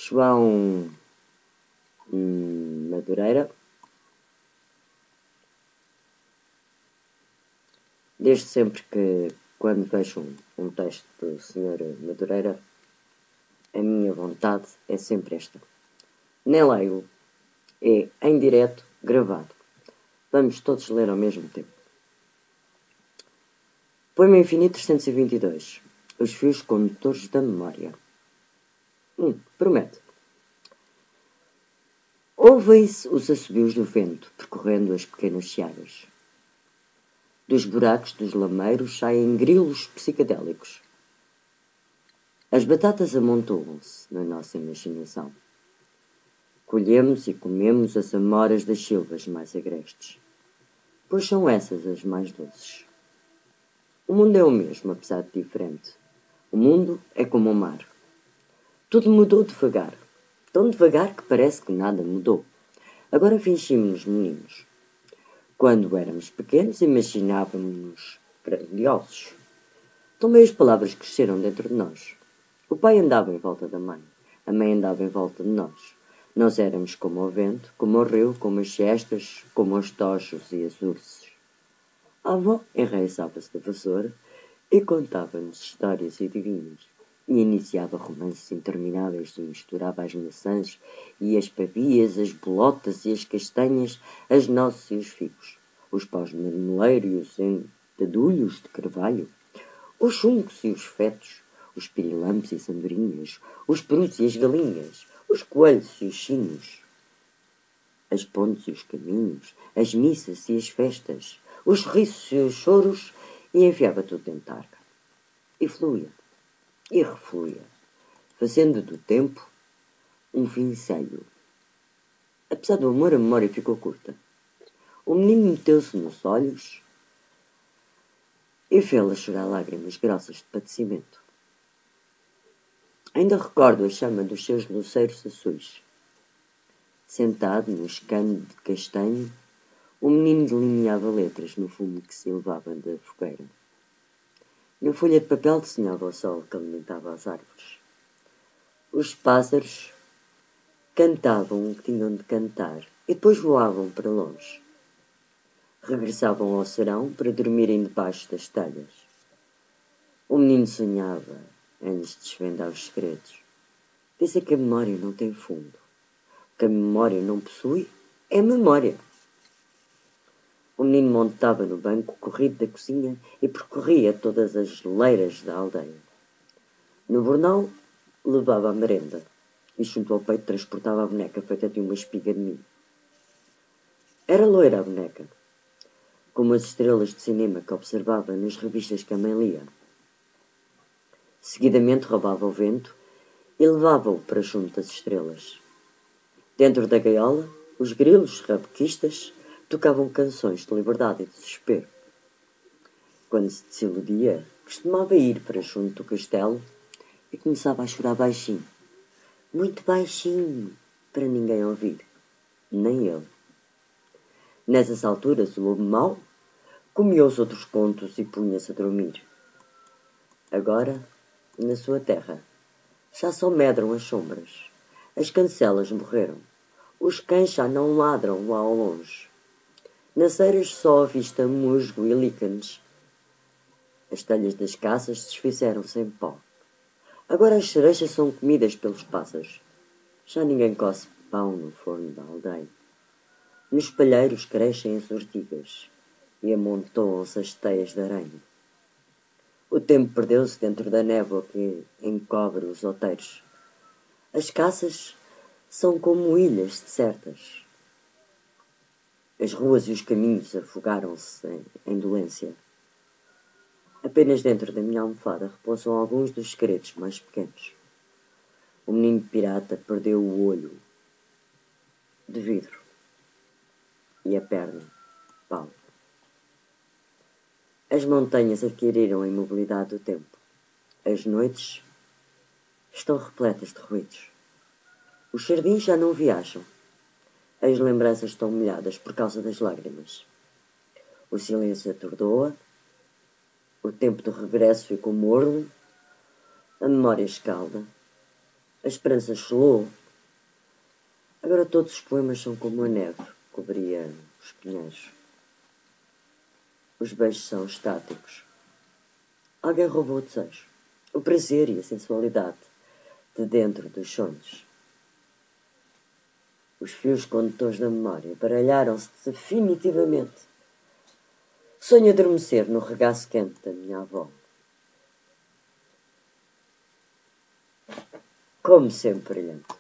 João Madureira. Desde sempre que, quando vejo um texto do Sr. Madureira, a minha vontade é sempre esta. Nem leio, é em direto, gravado. Vamos todos ler ao mesmo tempo. Poema Infinito 322. Os fios condutores da memória. Promete. Ouvem-se os assobios do vento percorrendo as pequenas searas. Dos buracos dos lameiros saem grilos psicadélicos. As batatas amontoam-se na nossa imaginação. Colhemos e comemos as amoras das silvas mais agrestes, pois são essas as mais doces. O mundo é o mesmo, apesar de diferente. O mundo é como o mar. Tudo mudou devagar, tão devagar que parece que nada mudou. Agora fingimos-nos meninos. Quando éramos pequenos, imaginávamos-nos grandiosos. Também as palavras cresceram dentro de nós. O pai andava em volta da mãe. A mãe andava em volta de nós. Nós éramos como o vento, como o rio, como as cestas, como os tojos e as ursos. A avó enraizava-se da vassoura e contava-nos histórias e adivinhas. E iniciava romances intermináveis e misturava as maçãs e as pavias, as bolotas e as castanhas, as nozes e os figos, os paus de marmeleiro e os entadulhos de carvalho, os chuncos e os fetos, os pirilampos e as andorinhas, os perus e as galinhas, os coelhos e os sinos, as pontes e os caminhos, as missas e as festas, os risos e os choros, e enfiava tudo dentro da arca. E fluía, e refluía, fazendo do tempo um vincelho. Apesar do amor, a memória ficou curta. O menino meteu-se nos olhos e fê-la chorar lágrimas grossas de padecimento. Ainda recordo a chama dos seus luceiros azuis. Sentado no escano de castanho, o menino delineava letras no fumo que se elevava da fogueira. Na folha de papel desenhava o sol que alimentava as árvores. Os pássaros cantavam o que tinham de cantar e depois voavam para longe. Regressavam ao serão para dormirem debaixo das telhas. O menino sonhava antes de desvendar os segredos. Pensa que a memória não tem fundo. O que a memória não possui é memória. O menino montava no banco corrido da cozinha e percorria todas as geleiras da aldeia. No bornal, levava a merenda e junto ao peito transportava a boneca feita de uma espiga de milho. Era loira a boneca, como as estrelas de cinema que observava nas revistas que a mãe lia. Seguidamente roubava o vento e levava-o para junto das estrelas. Dentro da gaiola, os grilos rabequistas tocavam canções de liberdade e de desespero. Quando se desiludia, costumava ir para junto do castelo e começava a chorar baixinho. Muito baixinho, para ninguém ouvir, nem ele. Nessas alturas, o lobo mau comia os outros contos e punha-se a dormir. Agora, na sua terra, já só medram as sombras. As cancelas morreram. Os cães já não ladram lá ao longe. Nas eiras só avista musgo e líquenes. As telhas das casas desfizeram-se em pó. Agora as cerejas são comidas pelos pássaros. Já ninguém coce pão no forno da aldeia. Nos palheiros crescem as ortigas e amontoam-se as teias de aranha. O tempo perdeu-se dentro da névoa que encobre os outeiros. As casas são como ilhas desertas. As ruas e os caminhos afogaram-se em dolência. Apenas dentro da minha almofada repousam alguns dos segredos mais pequenos. O menino pirata perdeu o olho de vidro e a perna de pau. As montanhas adquiriram a imobilidade do tempo. As noites estão repletas de ruídos. Os jardins já não viajam. As lembranças estão molhadas por causa das lágrimas. O silêncio atordoa. O tempo do regresso ficou morno. A memória escalda. esperança gelou. Agora todos os poemas são como a neve, cobria os pinheiros. Os beijos são estáticos. Alguém roubou o desejo, o prazer e a sensualidade de dentro dos sonhos. Os fios condutores da memória baralharam-se definitivamente. Sonho adormecer no regaço quente da minha avó. Como sempre brilhante.